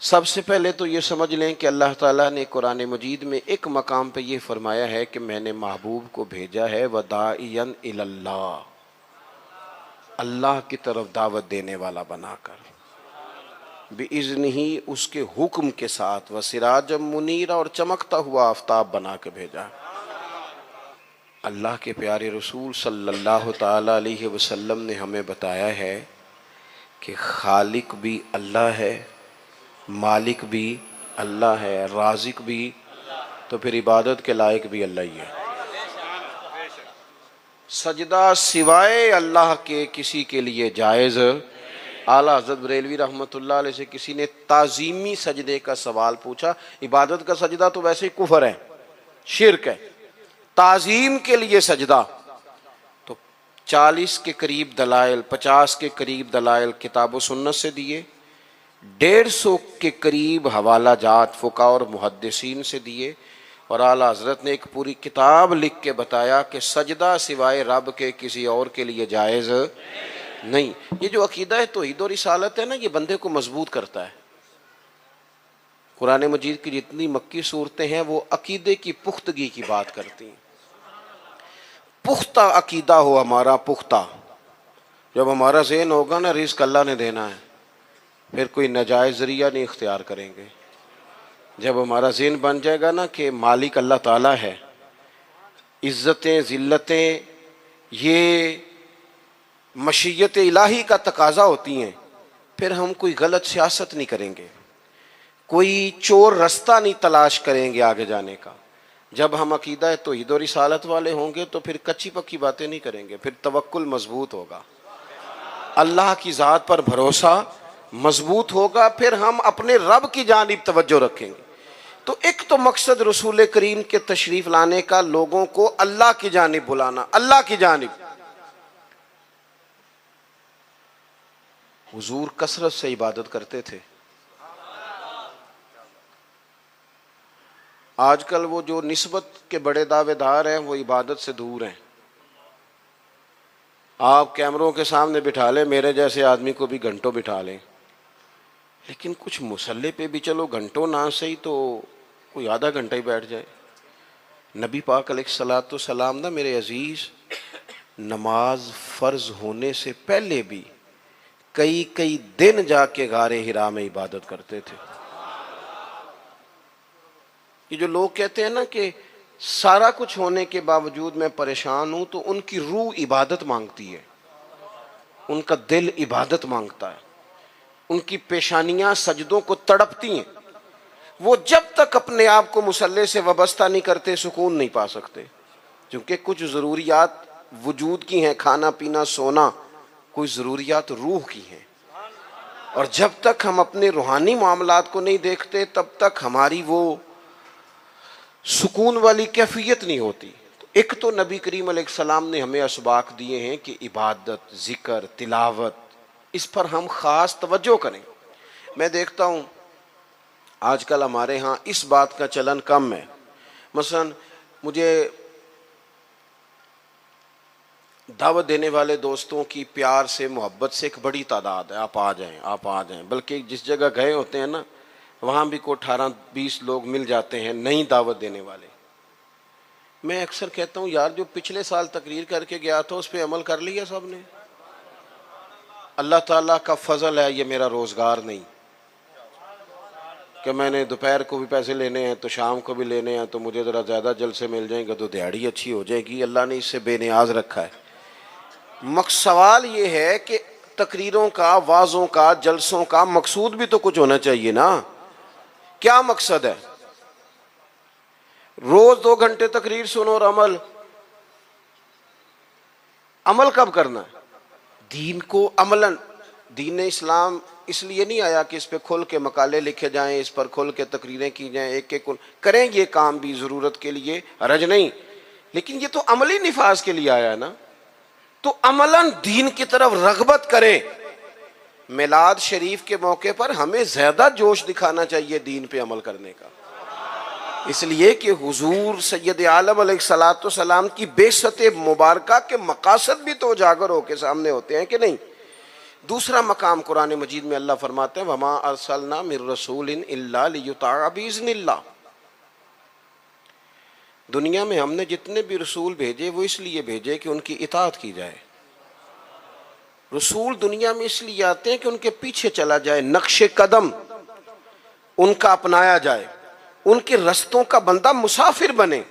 سب سے پہلے تو یہ سمجھ لیں کہ اللہ تعالیٰ نے قرآن مجید میں ایک مقام پہ یہ فرمایا ہے کہ میں نے محبوب کو بھیجا ہے وَدَاعِيًا إِلَى اللَّهِ، اللہ کی طرف دعوت دینے والا بنا کر، بِإِذْنِهِ، اس کے حکم کے ساتھ، وَسِرَاجًا مُنِيرًا، اور چمکتا ہوا آفتاب بنا کے بھیجا۔ اللہ کے پیارے رسول صلی اللہ تعالیٰ علیہ وسلم نے ہمیں بتایا ہے کہ خالق بھی اللہ ہے، مالک بھی اللہ ہے، رازق بھی، تو پھر عبادت کے لائق بھی اللہ ہی ہے۔ سجدہ سوائے اللہ کے کسی کے لیے جائز۔ اعلیٰ حضرت بریلوی رحمۃ اللہ علیہ سے کسی نے تعظیمی سجدے کا سوال پوچھا، عبادت کا سجدہ تو ویسے ہی کفر ہے، شرک ہے، تعظیم کے لیے سجدہ تو 40 کے قریب دلائل، 50 کے قریب دلائل کتاب و سنت سے دیے، 150 کے قریب حوالہ جات فقہاء اور محدثین سے دیے، اور اعلیٰ حضرت نے ایک پوری کتاب لکھ کے بتایا کہ سجدہ سوائے رب کے کسی اور کے لیے جائز نہیں۔ یہ جو عقیدہ ہے توحید و رسالت ہے نا، یہ بندے کو مضبوط کرتا ہے۔ قرآن مجید کی جتنی مکی صورتیں ہیں وہ عقیدے کی پختگی کی بات کرتی ہیں۔ پختہ عقیدہ ہو ہمارا، پختہ، جب ہمارا ذہن ہوگا نا رزق اللہ نے دینا ہے، پھر کوئی ناجائز ذریعہ نہیں اختیار کریں گے۔ جب ہمارا ذہن بن جائے گا نا کہ مالک اللہ تعالیٰ ہے، عزتیں ذلتیں یہ مشیت الہی کا تقاضا ہوتی ہیں، پھر ہم کوئی غلط سیاست نہیں کریں گے، کوئی چور رستہ نہیں تلاش کریں گے آگے جانے کا۔ جب ہم عقیدہ توحید و رسالت والے ہوں گے تو پھر کچی پکی باتیں نہیں کریں گے، پھر توکل مضبوط ہوگا، اللہ کی ذات پر بھروسہ مضبوط ہوگا، پھر ہم اپنے رب کی جانب توجہ رکھیں گے۔ تو ایک تو مقصد رسول کریم کے تشریف لانے کا لوگوں کو اللہ کی جانب بلانا، اللہ کی جانب۔ حضور کثرت سے عبادت کرتے تھے۔ آج کل وہ جو نسبت کے بڑے دعوے دار ہیں وہ عبادت سے دور ہیں۔ آپ کیمروں کے سامنے بٹھا لیں، میرے جیسے آدمی کو بھی گھنٹوں بٹھا لیں، لیکن کچھ مصلی پہ بھی چلو گھنٹوں نہ صحیح تو کوئی آدھا گھنٹہ ہی بیٹھ جائے۔ نبی پاک علیہ الصلوۃ والسلام نا میرے عزیز، نماز فرض ہونے سے پہلے بھی کئی دن جا کے غار حرا میں عبادت کرتے تھے۔ یہ جو لوگ کہتے ہیں نا کہ سارا کچھ ہونے کے باوجود میں پریشان ہوں، تو ان کی روح عبادت مانگتی ہے، ان کا دل عبادت مانگتا ہے، ان کی پیشانیاں سجدوں کو تڑپتی ہیں۔ وہ جب تک اپنے آپ کو مصلی سے وابستہ نہیں کرتے سکون نہیں پا سکتے، کیونکہ کچھ ضروریات وجود کی ہیں، کھانا پینا سونا، کوئی ضروریات روح کی ہیں، اور جب تک ہم اپنے روحانی معاملات کو نہیں دیکھتے تب تک ہماری وہ سکون والی کیفیت نہیں ہوتی۔ ایک تو نبی کریم علیہ السلام نے ہمیں اسباق دیے ہیں کہ عبادت، ذکر، تلاوت، اس پر ہم خاص توجہ کریں۔ میں دیکھتا ہوں آج کل ہمارے ہاں اس بات کا چلن کم ہے۔ مثلا مجھے دعوت دینے والے دوستوں کی پیار سے محبت سے ایک بڑی تعداد ہے، آپ آ جائیں، بلکہ جس جگہ گئے ہوتے ہیں نا وہاں بھی کو 18-20 لوگ مل جاتے ہیں نئی دعوت دینے والے۔ میں اکثر کہتا ہوں یار جو پچھلے سال تقریر کر کے گیا تھا اس پہ عمل کر لیا سب نے؟ اللہ تعالیٰ کا فضل ہے یہ میرا روزگار نہیں کہ میں نے دوپہر کو بھی پیسے لینے ہیں تو شام کو بھی لینے ہیں، تو مجھے ذرا زیادہ جلسے مل جائیں گے تو دیہڑی اچھی ہو جائے گی۔ اللہ نے اس سے بے نیاز رکھا ہے۔ سوال یہ ہے کہ تقریروں کا، وعظوں کا، جلسوں کا مقصود بھی تو کچھ ہونا چاہیے نا۔ کیا مقصد ہے؟ روز 2 گھنٹے تقریر سنو اور عمل کب کرنا ہے؟ دین کو عملاً، دین اسلام اس لیے نہیں آیا کہ اس پہ کھل کے مقالے لکھے جائیں، اس پر کھل کے تقریریں کی جائیں، ایک کریں یہ کام بھی ضرورت کے لیے، حرج نہیں، لیکن یہ تو عملی نفاذ کے لیے آیا ہے نا۔ تو عملاً دین کی طرف رغبت کریں۔ میلاد شریف کے موقع پر ہمیں زیادہ جوش دکھانا چاہیے دین پہ عمل کرنے کا، اس لیے کہ حضور سید عالم علیہ الصلوۃ والسلام کی بعثت مبارکہ کے مقاصد بھی تو اجاگر ہو کے سامنے ہوتے ہیں کہ نہیں؟ دوسرا مقام قرآن مجید میں اللہ فرماتے ہیں وما ارسلنا من رسول الا لیطاع باذن اللہ. دنیا میں ہم نے جتنے بھی رسول بھیجے وہ اس لیے بھیجے کہ ان کی اطاعت کی جائے. رسول دنیا میں اس لیے آتے ہیں کہ ان کے پیچھے چلا جائے, نقش قدم ان کا اپنایا جائے, ان کے رستوں کا بندہ مسافر بنے.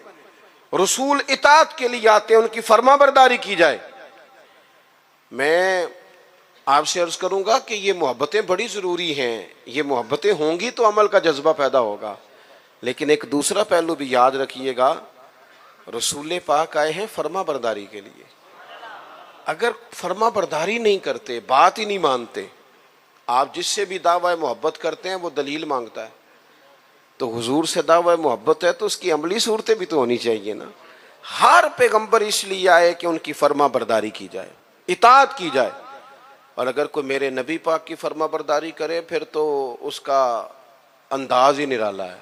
رسول اطاعت کے لیے آتے ہیں, ان کی فرما برداری کی جائے. میں آپ سے عرض کروں گا کہ یہ محبتیں بڑی ضروری ہیں, یہ محبتیں ہوں گی تو عمل کا جذبہ پیدا ہوگا. لیکن ایک دوسرا پہلو بھی یاد رکھیے گا, رسول پاک آئے ہیں فرما برداری کے لیے. اگر فرما برداری نہیں کرتے, بات ہی نہیں مانتے, آپ جس سے بھی دعوی محبت کرتے ہیں وہ دلیل مانگتا ہے, تو حضور سے دعوی محبت ہے تو اس کی عملی صورتیں بھی تو ہونی چاہیے نا. ہر پیغمبر اس لیے آئے کہ ان کی فرما برداری کی جائے, اطاعت کی جائے. اور اگر کوئی میرے نبی پاک کی فرما برداری کرے پھر تو اس کا انداز ہی نرالا ہے.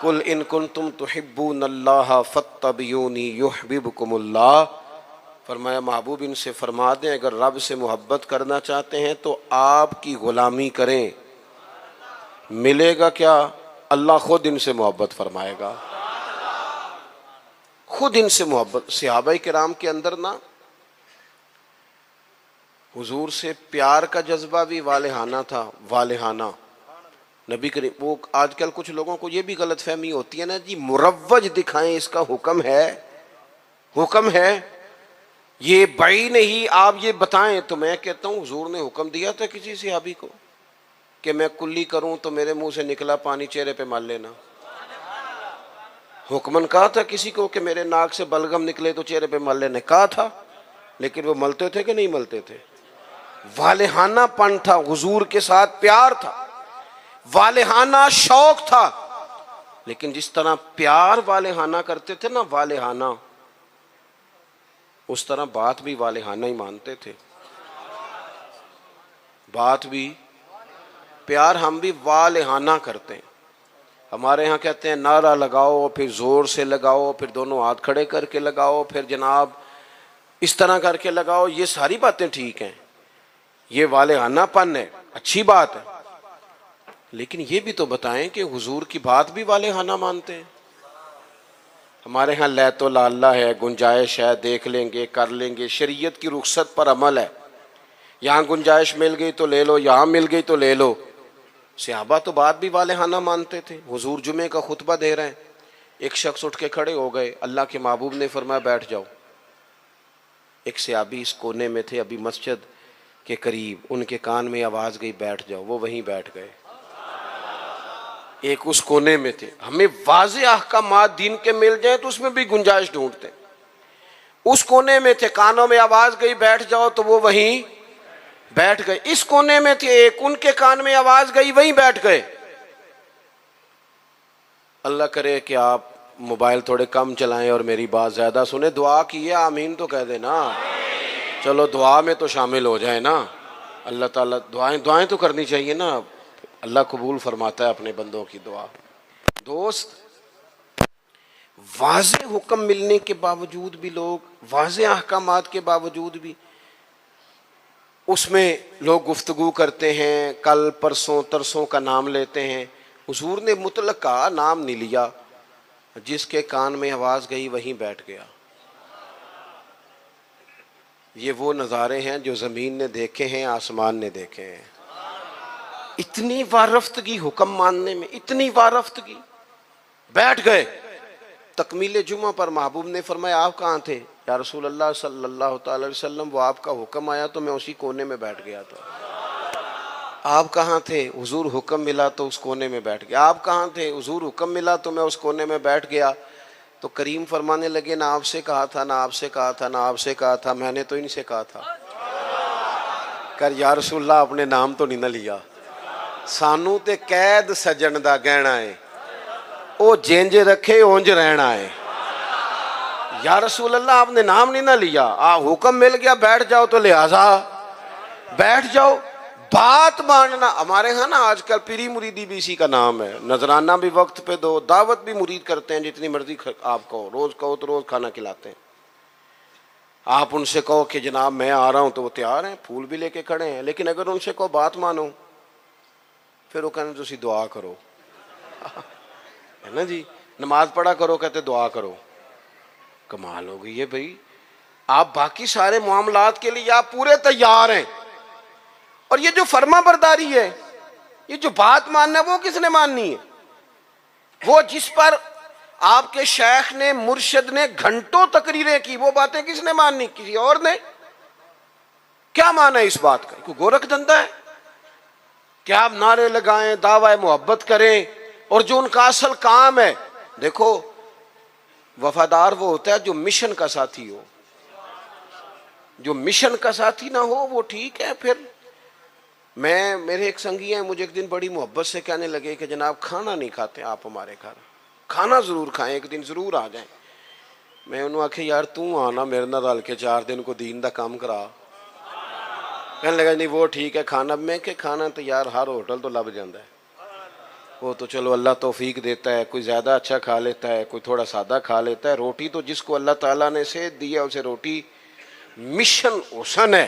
قل ان کنتم تحبون اللہ فاتبعونی یحببکم اللہ. فرمایا محبوب ان سے فرما دیں اگر رب سے محبت کرنا چاہتے ہیں تو آپ کی غلامی کریں. ملے گا کیا؟ اللہ خود ان سے محبت فرمائے گا, خود ان سے محبت. صحابہ کرام کے اندر نا حضور سے پیار کا جذبہ بھی والہانہ تھا, والہانہ. نبی کریم, وہ آج کل کچھ لوگوں کو یہ بھی غلط فہمی ہوتی ہے نا جی, مروج دکھائیں اس کا حکم ہے, حکم ہے, یہ بھائی نہیں آپ یہ بتائیں. تو میں کہتا ہوں حضور نے حکم دیا تھا کسی صحابی کو کہ میں کلی کروں تو میرے منہ سے نکلا پانی چہرے پہ مال لینا. حکمن کہا تھا کسی کو کہ میرے ناک سے بلغم نکلے تو چہرے پہ مال لینے, کہا تھا. لیکن وہ ملتے تھے کہ نہیں ملتے تھے؟ والہانہ پن تھا, حضور کے ساتھ پیار تھا, والہانہ شوق تھا. لیکن جس طرح پیار والہانہ کرتے تھے نا, والہانہ, اس طرح بات بھی والہانہ ہی مانتے تھے. بات بھی, پیار ہم بھی والہانہ کرتے ہیں. ہمارے ہاں کہتے ہیں نعرہ لگاؤ, پھر زور سے لگاؤ, پھر دونوں ہاتھ کھڑے کر کے لگاؤ, پھر جناب اس طرح کر کے لگاؤ. یہ ساری باتیں ٹھیک ہیں, یہ والہانہ پن ہے, اچھی بات ہے. لیکن یہ بھی تو بتائیں کہ حضور کی بات بھی والہانہ مانتے ہیں. ہمارے ہاں لیت و لالا ہے, گنجائش ہے, دیکھ لیں گے, کر لیں گے, شریعت کی رخصت پر عمل ہے. یہاں گنجائش مل گئی تو لے لو, یہاں مل گئی تو لے لو. صحابہ تو بات بھی والہانہ مانتے تھے. حضور جمعے کا خطبہ دے رہے ہیں, ایک شخص اٹھ کے کھڑے ہو گئے, اللہ کے محبوب نے فرمایا بیٹھ جاؤ. ایک صحابی اس کونے میں تھے ابھی مسجد کے قریب, ان کے کان میں آواز گئی بیٹھ جاؤ, وہ وہیں بیٹھ گئے. ایک اس کونے میں تھے. ہمیں واضح احکامات دین کے مل جائیں تو اس میں بھی گنجائش ڈھونڈتے ہیں. اس کونے میں تھے, کانوں میں آواز گئی بیٹھ جاؤ تو وہ وہیں بیٹھ گئے. اس کونے میں تھے ایک, ان کے کان میں آواز گئی وہیں بیٹھ گئے. اللہ کرے کہ آپ موبائل تھوڑے کم چلائیں اور میری بات زیادہ سنیں. دعا کیے آمین تو کہہ دیں نا, چلو دعا میں تو شامل ہو جائیں نا. اللہ تعالیٰ دعائیں تو کرنی چاہیے نا, اللہ قبول فرماتا ہے اپنے بندوں کی دعا. دوست, واضح حکم ملنے کے باوجود بھی لوگ, واضح احکامات کے باوجود بھی اس میں لوگ گفتگو کرتے ہیں, کل پرسوں ترسوں کا نام لیتے ہیں. حضور نے مطلق کا نام نہیں لیا, جس کے کان میں آواز گئی وہیں بیٹھ گیا. یہ وہ نظارے ہیں جو زمین نے دیکھے ہیں, آسمان نے دیکھے ہیں. اتنی وارفتگی حکم ماننے میں, اتنی وارفتگی, بیٹھ گئے. تکمیل جمعہ پر محبوب نے فرمایا آپ کہاں تھے؟ یا رسول اللہ صلی اللہ تعالی علیہ وسلم, وہ آپ کا حکم آیا تو میں اسی کونے میں بیٹھ گیا تھا. آپ کہاں تھے؟ حضور حکم ملا تو اس کونے میں بیٹھ گیا. آپ کہاں تھے؟ حضور حکم ملا تو میں اس کونے میں بیٹھ گیا. تو کریم فرمانے لگے نہ آپ سے کہا تھا, نہ آپ سے کہا تھا, نہ آپ سے کہا تھا, میں نے تو ان سے کہا تھا. کر یا رسول اللہ اپنے نام تو نہیں نہ لیا. سانو تے قید سجن دا گہنا ہے, او جینج رکھے اونج رہنا ہے. یا رسول اللہ آپ نے نام نہیں نہ لیا, حکم مل گیا بیٹھ جاؤ تو لہذا بیٹھ جاؤ. بات ماننا ہمارے ہاں نا آج کل پیری مریدی بھی اسی کا نام ہے. نذرانہ بھی وقت پہ دو, دعوت بھی مرید کرتے ہیں جتنی مرضی آپ کہو, روز کہو تو روز کھانا کھلاتے ہیں. آپ ان سے کہو کہ جناب میں آ رہا ہوں تو وہ تیار ہیں, پھول بھی لے کے کھڑے ہیں, لیکن اگر ان سے کہو بات مانو, پھر وہ کہنے تسی دعا کرو ہے نا جی, نماز پڑھا کرو, کہتے دعا کرو. کمال ہو گئی ہے بھائی, آپ باقی سارے معاملات کے لیے آپ پورے تیار ہیں, اور یہ جو فرما برداری ہے, یہ جو بات ماننا ہے, وہ کس نے ماننی ہے؟ وہ جس پر آپ کے شیخ نے, مرشد نے گھنٹوں تقریریں کی, وہ باتیں کس نے ماننی؟ کسی اور نے. کیا مانا ہے اس بات کا؟ کوئی گورکھ دھندا ہے کہ آپ نعرے لگائیں, دعوی محبت کریں, اور جو ان کا اصل کام ہے, دیکھو وفادار وہ ہوتا ہے جو مشن کا ساتھی ہو. جو مشن کا ساتھی نہ ہو وہ ٹھیک ہے. پھر میرے ایک سنگی ہیں, مجھے ایک دن بڑی محبت سے کہنے لگے کہ جناب کھانا نہیں کھاتے آپ ہمارے گھر, کھانا ضرور کھائیں, ایک دن ضرور آ جائیں. میں انہوں آکھے یار تو آنا میرے نال رل کے 4 دن کو دین دا کام کرا. کہنے لگا نہیں وہ ٹھیک ہے کھانا. میں کہ کھانا تو یار ہر ہوٹل تو لب جاندہ ہے, وہ تو چلو اللہ توفیق دیتا ہے, کوئی زیادہ اچھا کھا لیتا ہے, کوئی تھوڑا سادہ کھا لیتا ہے. روٹی تو جس کو اللہ تعالیٰ نے صحت دی ہے اسے روٹی مشن حسن ہے,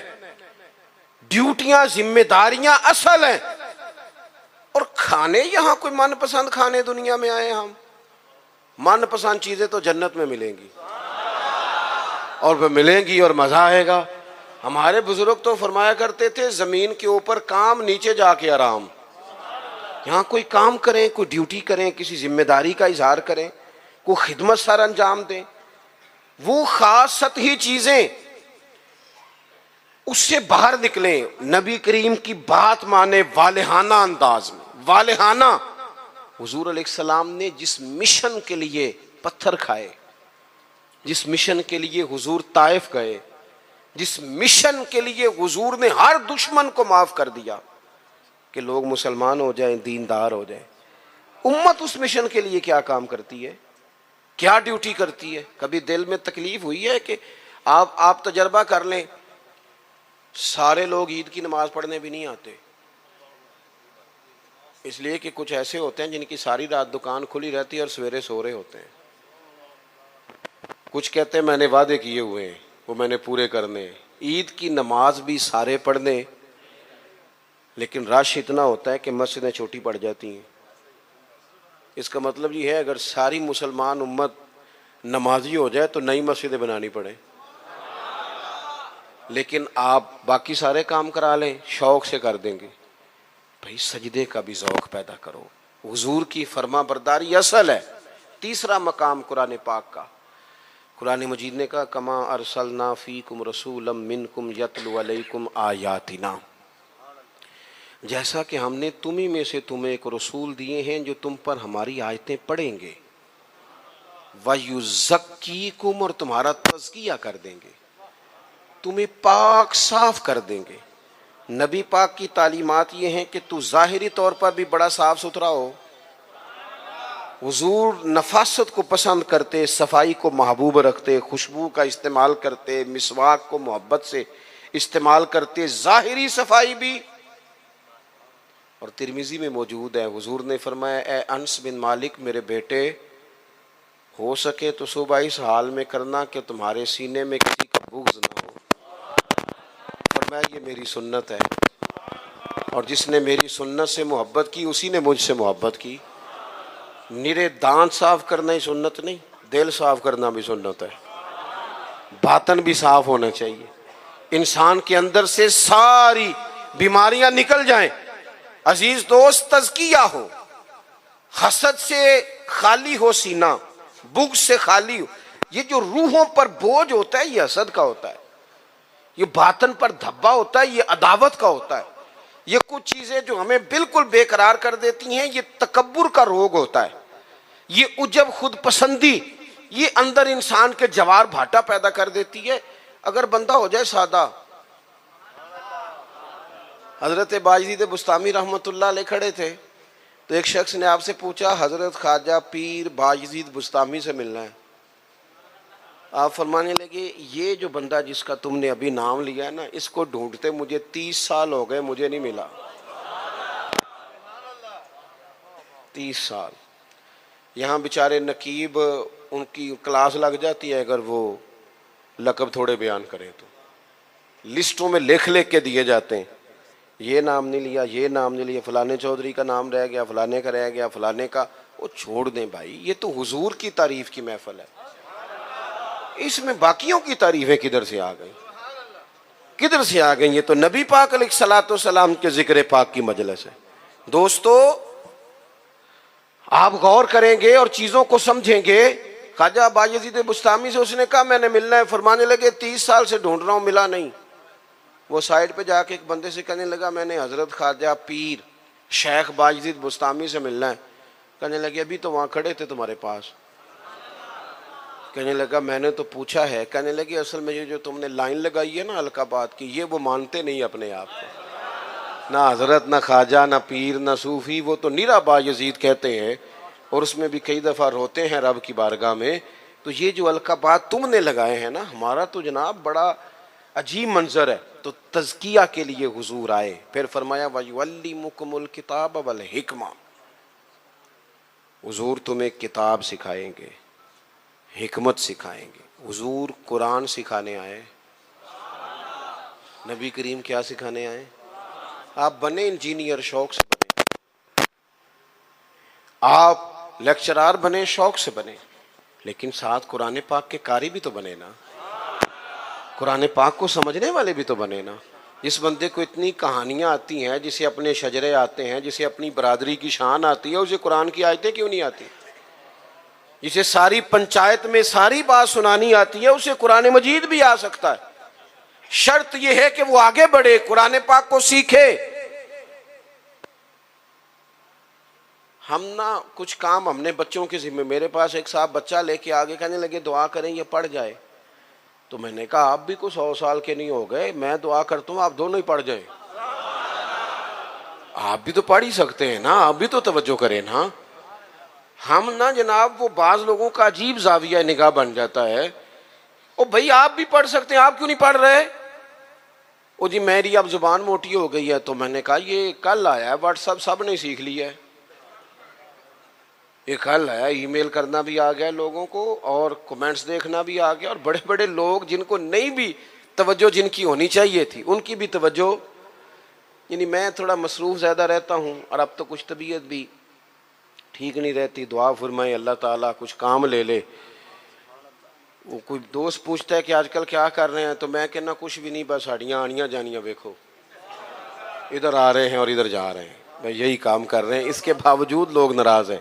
ڈیوٹیاں ذمہ داریاں اصل ہیں. اور کھانے یہاں کوئی من پسند کھانے دنیا میں آئے ہم, من پسند چیزیں تو جنت میں ملیں گی, اور وہ ملیں گی اور مزہ آئے گا. ہمارے بزرگ تو فرمایا کرتے تھے زمین کے اوپر کام, نیچے جا کے آرام. یہاں کوئی کام کریں, کوئی ڈیوٹی کریں, کسی ذمہ داری کا اظہار کریں, کوئی خدمت سر انجام دیں, وہ خاص سطحی چیزیں اس سے باہر نکلیں. نبی کریم کی بات مانے والہانہ انداز میں, والہانہ. حضور علیہ السلام نے جس مشن کے لیے پتھر کھائے, جس مشن کے لیے حضور طائف گئے, جس مشن کے لیے حضور نے ہر دشمن کو معاف کر دیا کہ لوگ مسلمان ہو جائیں, دیندار ہو جائیں, امت اس مشن کے لیے کیا کام کرتی ہے, کیا ڈیوٹی کرتی ہے؟ کبھی دل میں تکلیف ہوئی ہے کہ آپ تجربہ کر لیں, سارے لوگ عید کی نماز پڑھنے بھی نہیں آتے, اس لیے کہ کچھ ایسے ہوتے ہیں جن کی ساری رات دکان کھلی رہتی ہے اور سویرے سو رہے ہوتے ہیں. کچھ کہتے ہیں میں نے وعدے کیے ہوئے ہیں وہ میں نے پورے کرنے. عید کی نماز بھی سارے پڑھنے, لیکن رش اتنا ہوتا ہے کہ مسجدیں چھوٹی پڑ جاتی ہیں. اس کا مطلب یہ ہے اگر ساری مسلمان امت نمازی ہو جائے تو نئی مسجدیں بنانی پڑیں, لیکن آپ باقی سارے کام کرا لیں, شوق سے کر دیں گے. بھائی سجدے کا بھی ذوق پیدا کرو, حضور کی فرما برداری اصل ہے. تیسرا مقام قرآن پاک کا, قرآن مجید نے کہا کما ارسلنا فیکم رسولا منکم یتلو علیکم آیاتنا, جیسا کہ ہم نے تمہیں میں سے تمہیں ایک رسول دیے ہیں جو تم پر ہماری آیتیں پڑھیں گے, وَيُزَكِّيكُمْ, اور تمہارا تزکیہ کر دیں گے, تمہیں پاک صاف کر دیں گے. نبی پاک کی تعلیمات یہ ہیں کہ تو ظاہری طور پر بھی بڑا صاف ستھرا ہو. حضور نفاست کو پسند کرتے, صفائی کو محبوب رکھتے, خوشبو کا استعمال کرتے, مسواک کو محبت سے استعمال کرتے, ظاہری صفائی بھی. اور ترمذی میں موجود ہے, حضور نے فرمایا اے انس بن مالک میرے بیٹے, ہو سکے تو صبح اس حال میں کرنا کہ تمہارے سینے میں کسی کا بغض نہ ہو. فرمایا یہ میری سنت ہے, اور جس نے میری سنت سے محبت کی اسی نے مجھ سے محبت کی. نرے دانت صاف کرنا ہی سنت نہیں, دل صاف کرنا بھی سنت ہے. باطن بھی صاف ہونا چاہیے, انسان کے اندر سے ساری بیماریاں نکل جائیں. عزیز دوست, تزکیہ ہو, حسد سے خالی ہو سینہ, بغض سے خالی ہو. یہ جو روحوں پر بوجھ ہوتا ہے یہ حسد کا ہوتا ہے, یہ باطن پر دھبا ہوتا ہے یہ عداوت کا ہوتا ہے. یہ کچھ چیزیں جو ہمیں بالکل بے قرار کر دیتی ہیں یہ تکبر کا روگ ہوتا ہے, یہ عجب خود پسندی, یہ اندر انسان کے جوار بھاٹا پیدا کر دیتی ہے. اگر بندہ ہو جائے سادہ. حضرت باجدید بستامی رحمۃ اللہ علیہ کھڑے تھے تو ایک شخص نے آپ سے پوچھا حضرت خواجہ پیر باجدید بستامی سے ملنا ہے. آپ فرمانے لگے یہ جو بندہ جس کا تم نے ابھی نام لیا ہے نا, اس کو ڈھونڈتے مجھے 30 سال ہو گئے, مجھے نہیں ملا. 30 سال. یہاں بیچارے نقیب ان کی کلاس لگ جاتی ہے, اگر وہ لقب تھوڑے بیان کریں تو لسٹوں میں لکھ کے دیے جاتے ہیں، یہ نام نہیں لیا، یہ نام نہیں لیا، فلانے چودھری کا نام رہ گیا، فلانے کا رہ گیا، فلانے کا۔ وہ چھوڑ دیں بھائی، یہ تو حضور کی تعریف کی محفل ہے، اس میں باقیوں کی تعریفیں کدھر سے آ گئی، کدھر سے آ گئی؟ یہ تو نبی پاک علیہ الصلوۃ والسلام کے ذکر پاک کی مجلس ہے۔ دوستو آپ غور کریں گے اور چیزوں کو سمجھیں گے۔ خواجہ بایزید بستامی سے اس نے کہا میں نے ملنا ہے، فرمانے لگے 30 سال سے ڈھونڈ رہا ہوں، ملا نہیں۔ وہ سائڈ پہ جا کے ایک بندے سے کہنے لگا میں نے حضرت خواجہ پیر شیخ بایزید بستامی سے ملنا ہے۔ کہنے لگے ابھی تو وہاں کھڑے تھے تمہارے پاس۔ کہنے لگا میں نے تو پوچھا ہے۔ کہنے لگے اصل میں یہ جو تم نے لائن لگائی ہے نا القابات کی، یہ وہ مانتے نہیں اپنے آپ کو، نہ حضرت نہ خواجہ نہ پیر نہ صوفی، وہ تو نیرا بایزید کہتے ہیں، اور اس میں بھی کئی دفعہ روتے ہیں رب کی بارگاہ میں۔ تو یہ جو القابات تم نے لگائے ہیں نا، ہمارا تو جناب بڑا عجیب منظر ہے۔ تو تزکیہ کے لیے حضور آئے، پھر فرمایا وَيُعَلِّمُكُمُ الْكِتَابَ وَالْحِکْمَةَ، حضور تمہیں کتاب سکھائیں گے، حکمت سکھائیں گے۔ حضور قرآن سکھانے آئے، نبی کریم کیا سکھانے آئے؟ آپ بنے انجینئر شوق سے بنے، آپ لیکچرار بنے شوق سے بنے، لیکن ساتھ قرآن پاک کے قاری بھی تو بنے نا، قرآن پاک کو سمجھنے والے بھی تو بنے نا۔ جس بندے کو اتنی کہانیاں آتی ہیں، جسے اپنے شجرے آتے ہیں، جسے اپنی برادری کی شان آتی ہے، اسے قرآن کی آیتیں کیوں نہیں آتی؟ جسے ساری پنچایت میں ساری بات سنانی آتی ہے، اسے قرآن مجید بھی آ سکتا ہے۔ شرط یہ ہے کہ وہ آگے بڑھے، قرآن پاک کو سیکھے۔ ہم نا کچھ کام ہم نے بچوں کے ذمہ، میرے پاس ایک صاحب بچہ لے کے آگے کہنے لگے دعا کریں یہ پڑھ جائے، تو میں نے کہا آپ بھی کو 100 سال کے نہیں ہو گئے، میں دعا کرتا ہوں آپ دونوں ہی پڑھ جائیں۔ آپ بھی تو پڑھ ہی سکتے ہیں نا، آپ بھی تو توجہ کریں نا۔ ہم نا جناب وہ بعض لوگوں کا عجیب زاویہ نگاہ بن جاتا ہے، او بھائی آپ بھی پڑھ سکتے ہیں، آپ کیوں نہیں پڑھ رہے؟ او جی میری اب زبان موٹی ہو گئی ہے، تو میں نے کہا یہ کل آیا ہے واٹس ایپ سب نے سیکھ لیا ہے، یہ کل آیا، ای میل کرنا بھی آ گیا لوگوں کو، اور کمنٹس دیکھنا بھی آ گیا، اور بڑے بڑے لوگ جن کو نہیں بھی توجہ جن کی ہونی چاہیے تھی ان کی بھی توجہ، یعنی میں تھوڑا مصروف زیادہ رہتا ہوں، اور اب تو کچھ طبیعت بھی ٹھیک نہیں رہتی، دعا فرمائے اللہ تعالیٰ کچھ کام لے لے۔ وہ کوئی دوست پوچھتا ہے کہ آج کل کیا کر رہے ہیں، تو میں کہنا کچھ بھی نہیں، بس ہڈیاں آنیاں جانیاں دیکھو، ادھر آ رہے ہیں اور ادھر جا رہے ہیں، بھائی یہی کام کر رہے ہیں، اس کے باوجود لوگ ناراض ہیں۔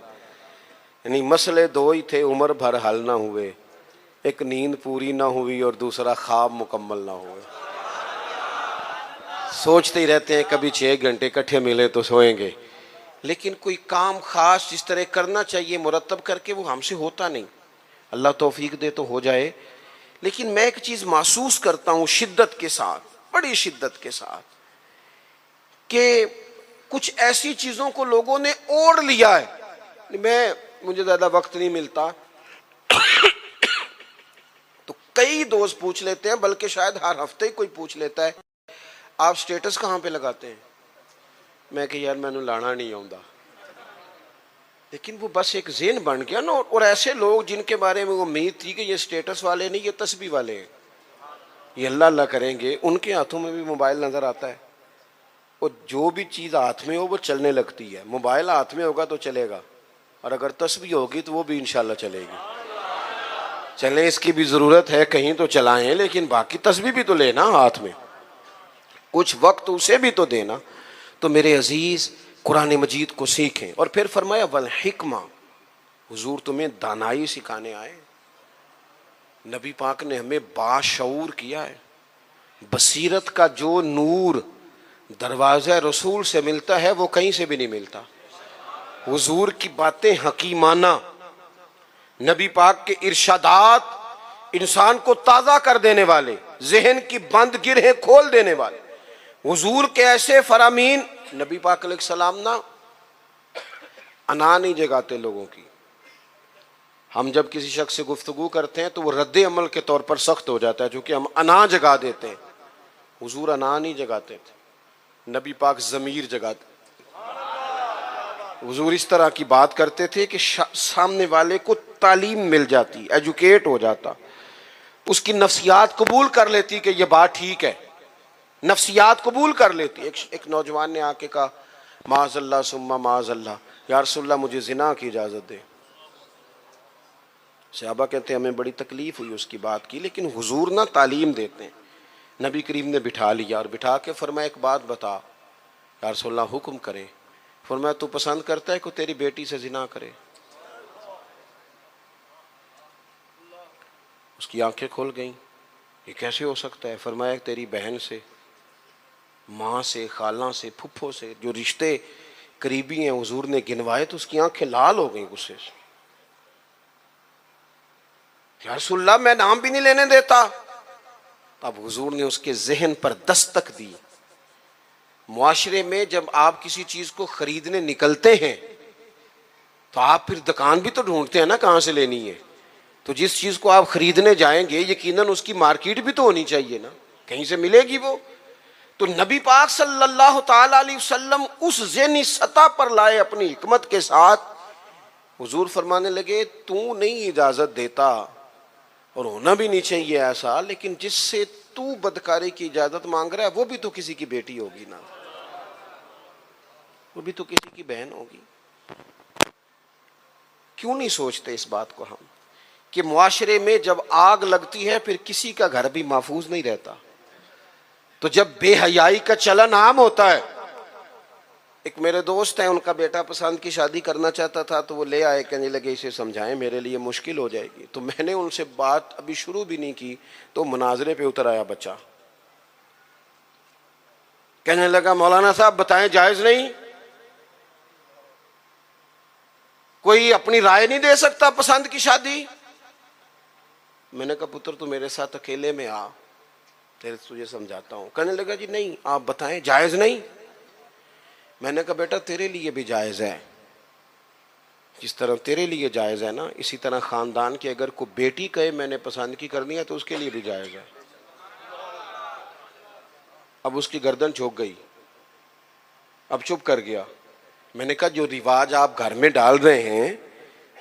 یعنی مسئلے دو ہی تھے، عمر بھر حل نہ ہوئے، ایک نیند پوری نہ ہوئی اور دوسرا خواب مکمل نہ ہوئے۔ سوچتے ہی رہتے ہیں کبھی 6 گھنٹے اکٹھے ملے تو سوئیں گے، لیکن کوئی کام خاص جس طرح کرنا چاہیے مرتب کر کے وہ ہم سے ہوتا نہیں۔ اللہ توفیق دے تو ہو جائے۔ لیکن میں ایک چیز محسوس کرتا ہوں شدت کے ساتھ، بڑی شدت کے ساتھ، کہ کچھ ایسی چیزوں کو لوگوں نے اوڑھ لیا ہے۔ مجھے زیادہ وقت نہیں ملتا تو کئی دوست پوچھ لیتے ہیں، بلکہ شاید ہر ہفتے ہی کوئی پوچھ لیتا ہے آپ سٹیٹس کہاں پہ لگاتے ہیں؟ میں کہ یار میں نے لانا نہیں آؤں، لیکن وہ بس ایک ذہن بن گیا نا، اور ایسے لوگ جن کے بارے میں امید تھی کہ یہ سٹیٹس والے نہیں، یہ تسبیح والے ہیں، یہ اللہ اللہ کریں گے، ان کے ہاتھوں میں بھی موبائل نظر آتا ہے، اور جو بھی چیز ہاتھ میں ہو وہ چلنے لگتی ہے۔ موبائل ہاتھ میں ہوگا تو چلے گا، اور اگر تسبیح ہوگی تو وہ بھی انشاءاللہ چلے گی۔ چلیں اس کی بھی ضرورت ہے، کہیں تو چلائیں، لیکن باقی تسبیح بھی تو لینا ہاتھ میں، کچھ وقت اسے بھی تو دینا۔ تو میرے عزیز قرآن مجید کو سیکھیں، اور پھر فرمایا والحکمہ، حضور تمہیں دانائی سکھانے آئے۔ نبی پاک نے ہمیں باشعور کیا ہے۔ بصیرت کا جو نور دروازہ رسول سے ملتا ہے وہ کہیں سے بھی نہیں ملتا۔ حضور کی باتیں حکیمانہ، نبی پاک کے ارشادات انسان کو تازہ کر دینے والے، ذہن کی بند گرہیں کھول دینے والے، حضور کے ایسے فرامین۔ نبی پاک علیہ السلام نا انا نہیں جگاتے لوگوں کی۔ ہم جب کسی شخص سے گفتگو کرتے ہیں تو وہ رد عمل کے طور پر سخت ہو جاتا ہے، چونکہ ہم انا جگا دیتے ہیں۔ حضور انا نہیں جگاتے تھے، نبی پاک ضمیر جگاتے۔ حضور اس طرح کی بات کرتے تھے کہ سامنے والے کو تعلیم مل جاتی، ایجوکیٹ ہو جاتا۔ اس کی نفسیات قبول کر لیتی کہ یہ بات ٹھیک ہے، نفسیات قبول کر لیتی. ایک نوجوان نے آ کے کہا معاذ اللہ ثم معاذ اللہ، یا رسول اللہ مجھے زنا کی اجازت دے. صحابہ کہتے ہیں ہمیں بڑی تکلیف ہوئی اس کی بات کی، لیکن حضور نہ تعلیم دیتے ہیں. نبی کریم نے بٹھا لیا اور بٹھا کے فرمایا ایک بات بتا. یا رسول اللہ حکم کرے. فرمایا تو پسند کرتا ہے کہ تیری بیٹی سے زنا کرے؟ اس کی آنکھیں کھل گئیں، یہ کیسے ہو سکتا ہے؟ فرمایا تیری بہن سے، ماں سے، خالہ سے، پھپھو سے، جو رشتے قریبی ہیں حضور نے گنوائے تو اس کی آنکھیں لال ہو گئیں غصے سے. یا رسول اللہ میں نام بھی نہیں لینے دیتا. اب حضور نے اس کے ذہن پر دستک دی. معاشرے میں جب آپ کسی چیز کو خریدنے نکلتے ہیں تو آپ پھر دکان بھی تو ڈھونڈتے ہیں نا کہاں سے لینی ہے. تو جس چیز کو آپ خریدنے جائیں گے یقیناً اس کی مارکیٹ بھی تو ہونی چاہیے نا، کہیں سے ملے گی وہ. تو نبی پاک صلی اللہ تعالی علیہ وسلم اس ذہنی سطح پر لائے اپنی حکمت کے ساتھ. حضور فرمانے لگے تو نہیں اجازت دیتا اور ہونا بھی نہیں چاہیے ایسا، لیکن جس سے تو بدکاری کی اجازت مانگ رہا ہے وہ بھی تو کسی کی بیٹی ہوگی نا، وہ بھی تو کسی کی بہن ہوگی. کیوں نہیں سوچتے اس بات کو ہم کہ معاشرے میں جب آگ لگتی ہے پھر کسی کا گھر بھی محفوظ نہیں رہتا. تو جب بے حیائی کا چلن عام ہوتا ہے، ایک میرے دوست ہیں ان کا بیٹا پسند کی شادی کرنا چاہتا تھا تو وہ لے آئے، کہنے لگے اسے سمجھائیں میرے لیے مشکل ہو جائے گی. تو میں نے ان سے بات ابھی شروع بھی نہیں کی تو مناظرے پہ اتر آیا بچہ. کہنے لگا مولانا صاحب بتائیں جائز نہیں؟ کوئی اپنی رائے نہیں دے سکتا پسند کی شادی؟ میں نے کہا پتر تو میرے ساتھ اکیلے میں آ، تجھے سمجھاتا ہوں. کہنے لگا جی نہیں آپ بتائیں جائز نہیں؟ میں نے کہا بیٹا تیرے لیے بھی جائز ہے، جس طرح تیرے لیے جائز ہے نا اسی طرح خاندان کی اگر کوئی بیٹی کہے میں نے پسند کی کرنی ہے تو اس کے لیے بھی جائز ہے. اب اس کی گردن جھک گئی، اب چپ کر گیا. میں نے کہا جو رواج آپ گھر میں ڈال رہے ہیں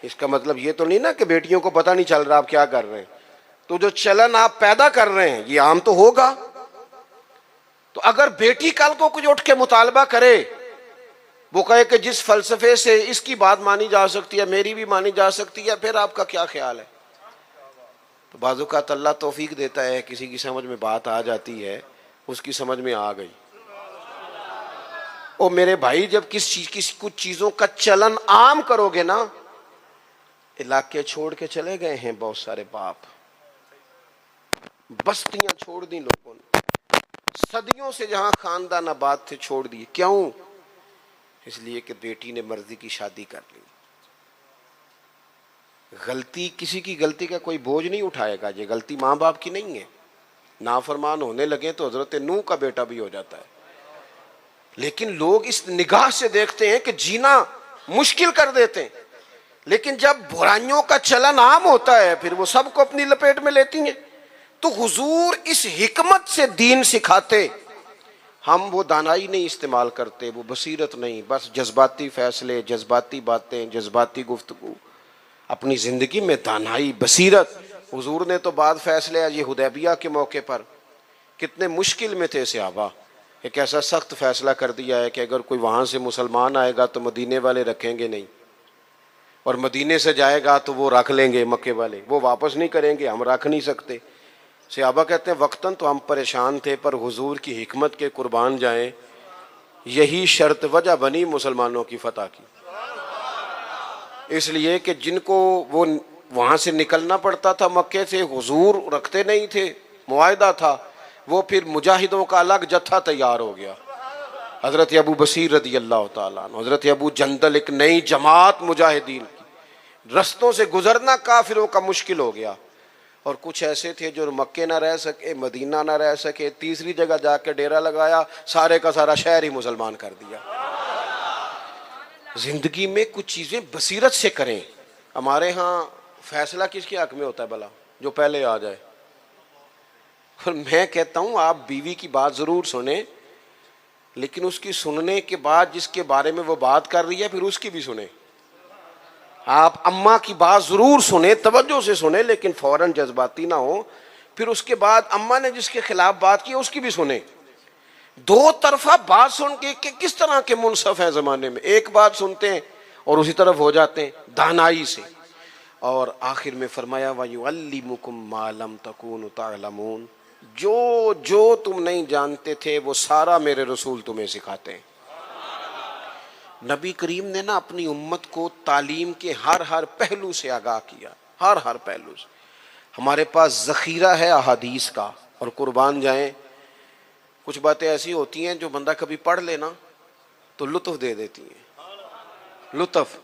اس کا مطلب یہ تو نہیں نا کہ بیٹیوں کو پتہ نہیں چل رہا آپ کیا کر رہے ہیں. تو جو چلن آپ پیدا کر رہے ہیں یہ عام تو ہوگا. تو اگر بیٹی کل کو کچھ اٹھ کے مطالبہ کرے، وہ کہے کہ جس فلسفے سے اس کی بات مانی جا سکتی ہے میری بھی مانی جا سکتی ہے، پھر آپ کا کیا خیال ہے؟ تو بعض اوقات اللہ توفیق دیتا ہے، کسی کی سمجھ میں بات آ جاتی ہے، اس کی سمجھ میں آ گئی. اور میرے بھائی جب کسی کچھ چیزوں کا چلن عام کرو گے نا، علاقے چھوڑ کے چلے گئے ہیں بہت سارے باپ، بستیاں چھوڑ دی لوگوں نے، صدیوں سے جہاں خاندان آباد تھے چھوڑ دیے. کیوں؟ اس لیے کہ بیٹی نے مرضی کی شادی کر لی. غلطی کسی کی غلطی کا کوئی بوجھ نہیں اٹھائے گا، یہ غلطی ماں باپ کی نہیں ہے. نافرمان ہونے لگے تو حضرت نوح کا بیٹا بھی ہو جاتا ہے. لیکن لوگ اس نگاہ سے دیکھتے ہیں کہ جینا مشکل کر دیتے ہیں، لیکن جب برائیوں کا چلن عام ہوتا ہے پھر وہ سب کو اپنی لپیٹ میں لیتی ہیں. تو حضور اس حکمت سے دین سکھاتے. ہم وہ دانائی نہیں استعمال کرتے، وہ بصیرت نہیں، بس جذباتی فیصلے، جذباتی باتیں، جذباتی گفتگو. اپنی زندگی میں دانائی، بصیرت. حضور نے تو بعد فیصلے یہ حدیبیہ کے موقع پر کتنے مشکل میں تھے صحابہ، ایک ایسا سخت فیصلہ کر دیا ہے کہ اگر کوئی وہاں سے مسلمان آئے گا تو مدینے والے رکھیں گے نہیں، اور مدینے سے جائے گا تو وہ رکھ لیں گے مکے والے، وہ واپس نہیں کریں گے، ہم رکھ نہیں سکتے. صحابہ کہتے ہیں وقتاً تو ہم پریشان تھے پر حضور کی حکمت کے قربان جائیں، یہی شرط وجہ بنی مسلمانوں کی فتح کی. اس لیے کہ جن کو وہ وہاں سے نکلنا پڑتا تھا مکے سے، حضور رکھتے نہیں تھے، معاہدہ تھا، وہ پھر مجاہدوں کا الگ جتھا تیار ہو گیا. حضرت ابو بصیر رضی اللہ تعالیٰ عنہ، حضرت ابو جندل، ایک نئی جماعت مجاہدین کی. رستوں سے گزرنا کافروں کا مشکل ہو گیا، اور کچھ ایسے تھے جو مکے نہ رہ سکے، مدینہ نہ رہ سکے، تیسری جگہ جا کے ڈیرا لگایا، سارے کا سارا شہر ہی مسلمان کر دیا. زندگی میں کچھ چیزیں بصیرت سے کریں. ہمارے ہاں فیصلہ کس کے حق میں ہوتا ہے بھلا؟ جو پہلے آ جائے. اور میں کہتا ہوں آپ بیوی کی بات ضرور سنیں، لیکن اس کی سننے کے بعد جس کے بارے میں وہ بات کر رہی ہے پھر اس کی بھی سنیں. آپ اماں کی بات ضرور سنیں، توجہ سے سنیں، لیکن فوراً جذباتی نہ ہو پھر اس کے بعد اماں نے جس کے خلاف بات کی اس کی بھی سنیں. دو طرفہ بات سن کے کہ کس طرح کے منصف ہیں زمانے میں, ایک بات سنتے ہیں اور اسی طرف ہو جاتے ہیں دانائی سے. اور آخر میں فرمایا وَيُعَلِّمُكُم مَّا لَمْ تَكُونُوا تَعْلَمُونَ, جو تم نہیں جانتے تھے وہ سارا میرے رسول تمہیں سکھاتے ہیں. نبی کریم نے نا اپنی امت کو تعلیم کے ہر پہلو سے آگاہ کیا, ہر پہلو سے. ہمارے پاس ذخیرہ ہے احادیث کا, اور قربان جائیں کچھ باتیں ایسی ہوتی ہیں جو بندہ کبھی پڑھ لینا تو لطف دے دیتی ہیں, لطف.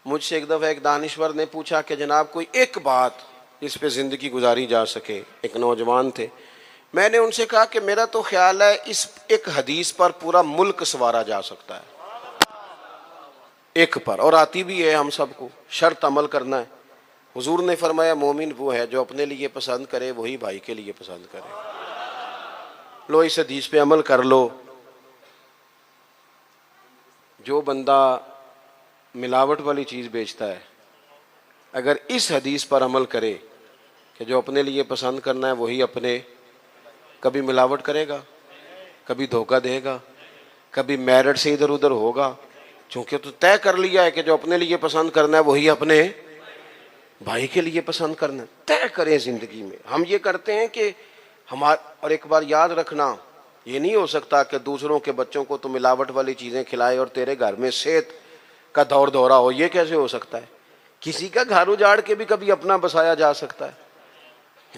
مجھ سے ایک دفعہ ایک دانشور نے پوچھا کہ جناب کوئی ایک بات جس پہ زندگی گزاری جا سکے, ایک نوجوان تھے. میں نے ان سے کہا کہ میرا تو خیال ہے اس ایک حدیث پر پورا ملک سنوارا جا سکتا ہے, ایک پر, اور آتی بھی ہے ہم سب کو, شرط عمل کرنا ہے. حضور نے فرمایا مومن وہ ہے جو اپنے لیے پسند کرے وہی بھائی کے لیے پسند کرے. لو اس حدیث پہ عمل کر لو. جو بندہ ملاوٹ والی چیز بیچتا ہے اگر اس حدیث پر عمل کرے کہ جو اپنے لیے پسند کرنا ہے وہی اپنے, کبھی ملاوٹ کرے گا, کبھی دھوکہ دے گا, کبھی میرٹ سے ادھر ادھر ہوگا, چونکہ تو طے کر لیا ہے کہ جو اپنے لیے پسند کرنا ہے وہی اپنے بھائی کے لیے پسند کرنا ہے. طے کریں زندگی میں. ہم یہ کرتے ہیں کہ اور ایک بار یاد رکھنا, یہ نہیں ہو سکتا کہ دوسروں کے بچوں کو تو ملاوٹ والی چیزیں کھلائے اور تیرے گھر میں صحت کا دور دورہ ہو. یہ کیسے ہو سکتا ہے؟ کسی کا گھر اجاڑ کے بھی کبھی اپنا بسایا جا سکتا ہے.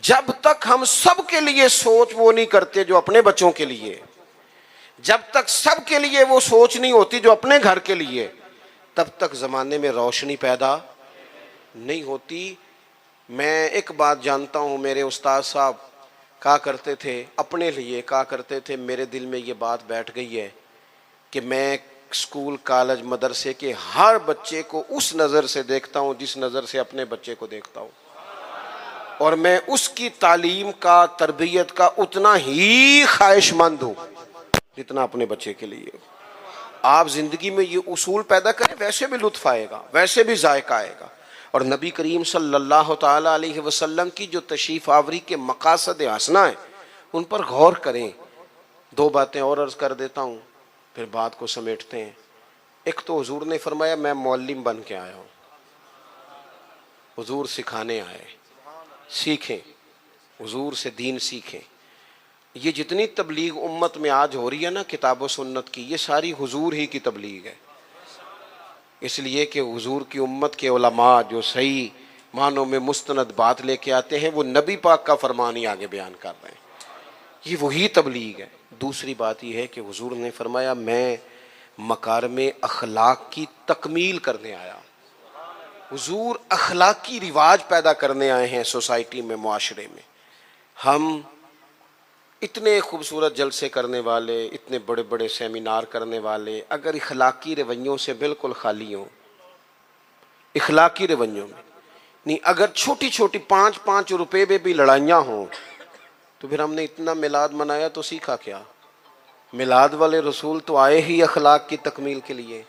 جب تک ہم سب کے لیے سوچ وہ نہیں کرتے جو اپنے بچوں کے لیے, جب تک سب کے لیے وہ سوچ نہیں ہوتی جو اپنے گھر کے لیے, تب تک زمانے میں روشنی پیدا نہیں ہوتی. میں ایک بات جانتا ہوں, میرے استاد صاحب کہا کرتے تھے, اپنے لیے کہا کرتے تھے, میرے دل میں یہ بات بیٹھ گئی ہے کہ میں اسکول کالج مدرسے کے ہر بچے کو اس نظر سے دیکھتا ہوں جس نظر سے اپنے بچے کو دیکھتا ہوں, اور میں اس کی تعلیم کا, تربیت کا اتنا ہی خواہش مند ہوں جتنا اپنے بچے کے لیے. آپ زندگی میں یہ اصول پیدا کریں, ویسے بھی لطف آئے گا, ویسے بھی ذائقہ آئے گا. اور نبی کریم صلی اللہ تعالی علیہ وسلم کی جو تشریف آوری کے مقاصد حسنہ ہیں ان پر غور کریں. دو باتیں اور عرض کر دیتا ہوں پھر بات کو سمیٹتے ہیں. ایک تو حضور نے فرمایا میں معلم بن کے آیا ہوں, حضور سکھانے آئے, سیکھیں, حضور سے دین سیکھیں. یہ جتنی تبلیغ امت میں آج ہو رہی ہے نا کتاب و سنت کی, یہ ساری حضور ہی کی تبلیغ ہے. اس لیے کہ حضور کی امت کے علماء جو صحیح معنوں میں مستند بات لے کے آتے ہیں وہ نبی پاک کا فرمان ہی آگے بیان کر رہے ہیں, یہ وہی تبلیغ ہے. دوسری بات یہ ہے کہ حضور نے فرمایا میں مکارم اخلاق کی تکمیل کرنے آیا. حضور اخلاقی رواج پیدا کرنے آئے ہیں سوسائٹی میں, معاشرے میں. ہم اتنے خوبصورت جلسے کرنے والے, اتنے بڑے بڑے سیمینار کرنے والے, اگر اخلاقی رویوں سے بالکل خالی ہوں, اخلاقی رویوں میں نہیں, اگر چھوٹی چھوٹی 5 روپے میں بھی لڑائیاں ہوں تو پھر ہم نے اتنا میلاد منایا تو سیکھا کیا؟ میلاد والے رسول تو آئے ہی اخلاق کی تکمیل کے لیے,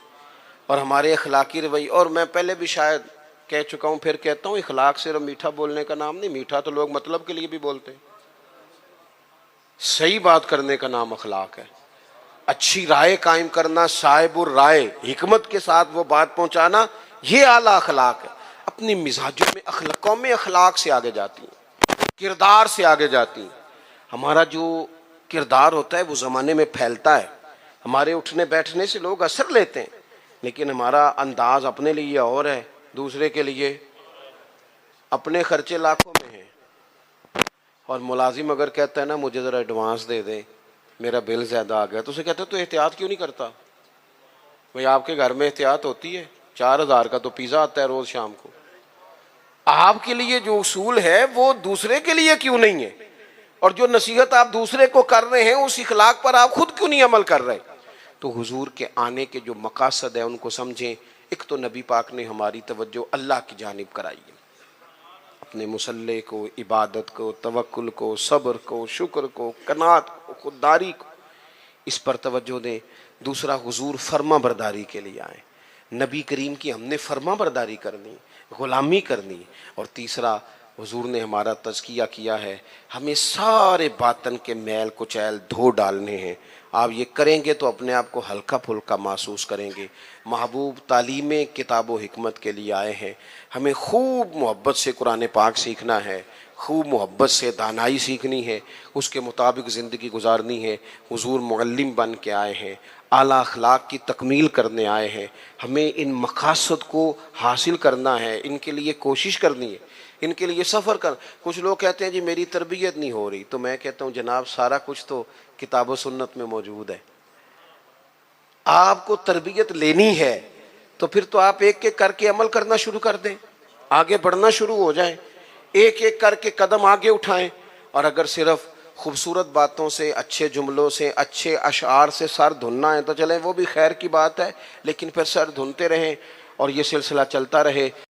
اور ہمارے اخلاقی رویے. اور میں پہلے بھی شاید کہہ چکا ہوں, پھر کہتا ہوں, اخلاق صرف میٹھا بولنے کا نام نہیں. میٹھا تو لوگ مطلب کے لیے بھی بولتے ہیں, صحیح بات کرنے کا نام اخلاق ہے. اچھی رائے قائم کرنا, صاحب الرائے, حکمت کے ساتھ وہ بات پہنچانا, یہ اعلیٰ اخلاق ہے. اپنی مزاجوں میں قومیں اخلاق سے آگے جاتی ہیں, کردار سے آگے جاتی ہیں. ہمارا جو کردار ہوتا ہے وہ زمانے میں پھیلتا ہے. ہمارے اٹھنے بیٹھنے سے لوگ اثر لیتے ہیں, لیکن ہمارا انداز اپنے لیے اور ہے, دوسرے کے لیے. اپنے خرچے لاکھوں میں ہیں, اور ملازم اگر کہتا ہے نا مجھے ذرا ایڈوانس دے دیں میرا بل زیادہ آ گیا, تو اسے کہتے تو احتیاط کیوں نہیں کرتا؟ بھئی آپ کے گھر میں احتیاط ہوتی ہے؟ 4000 کا تو پیزا آتا ہے روز شام کو. آپ کے لیے جو اصول ہے وہ دوسرے کے لیے کیوں نہیں ہے؟ اور جو نصیحت آپ دوسرے کو کر رہے ہیں اس اخلاق پر آپ خود کیوں نہیں عمل کر رہے؟ تو حضور کے آنے کے جو مقاصد ہیں ان کو سمجھیں. ایک تو نبی پاک نے ہماری توجہ اللہ کی جانب کرائی ہے, اپنے مصلح کو, عبادت کو, توکل کو, صبر کو, شکر کو, قناعت کو, خودداری کو, اس پر توجہ دیں. دوسرا, حضور فرما برداری کے لیے آئے, نبی کریم کی ہم نے فرما برداری کرنی, غلامی کرنی. اور تیسرا, حضور نے ہمارا تزکیہ کیا ہے، ہمیں سارے باطن کے میل کچیل دھو ڈالنے ہیں۔ آپ یہ کریں گے تو اپنے آپ کو ہلکا پھلکا محسوس کریں گے۔ محبوب تعلیم کتاب و حکمت کے لیے آئے ہیں، ہمیں خوب محبت سے قرآن پاک سیکھنا ہے، خوب محبت سے دانائی سیکھنی ہے، اس کے مطابق زندگی گزارنی ہے۔ حضور معلم بن کے آئے ہیں، اعلیٰ اخلاق کی تکمیل کرنے آئے ہیں، ہمیں ان مقاصد کو حاصل کرنا ہے، ان کے لیے کوشش کرنی ہے، ان کے لیے سفر کر۔ کچھ لوگ کہتے ہیں جی میری تربیت نہیں ہو رہی، تو میں کہتا ہوں جناب سارا کچھ تو کتاب و سنت میں موجود ہے۔ آپ کو تربیت لینی ہے تو پھر تو آپ ایک ایک کر کے عمل کرنا شروع کر دیں، آگے بڑھنا شروع ہو جائیں، ایک ایک کر کے قدم آگے اٹھائیں۔ اور اگر صرف خوبصورت باتوں سے، اچھے جملوں سے، اچھے اشعار سے سر دھننا ہے تو چلیں وہ بھی خیر کی بات ہے، لیکن پھر سر دھنتے رہیں اور یہ سلسلہ چلتا رہے۔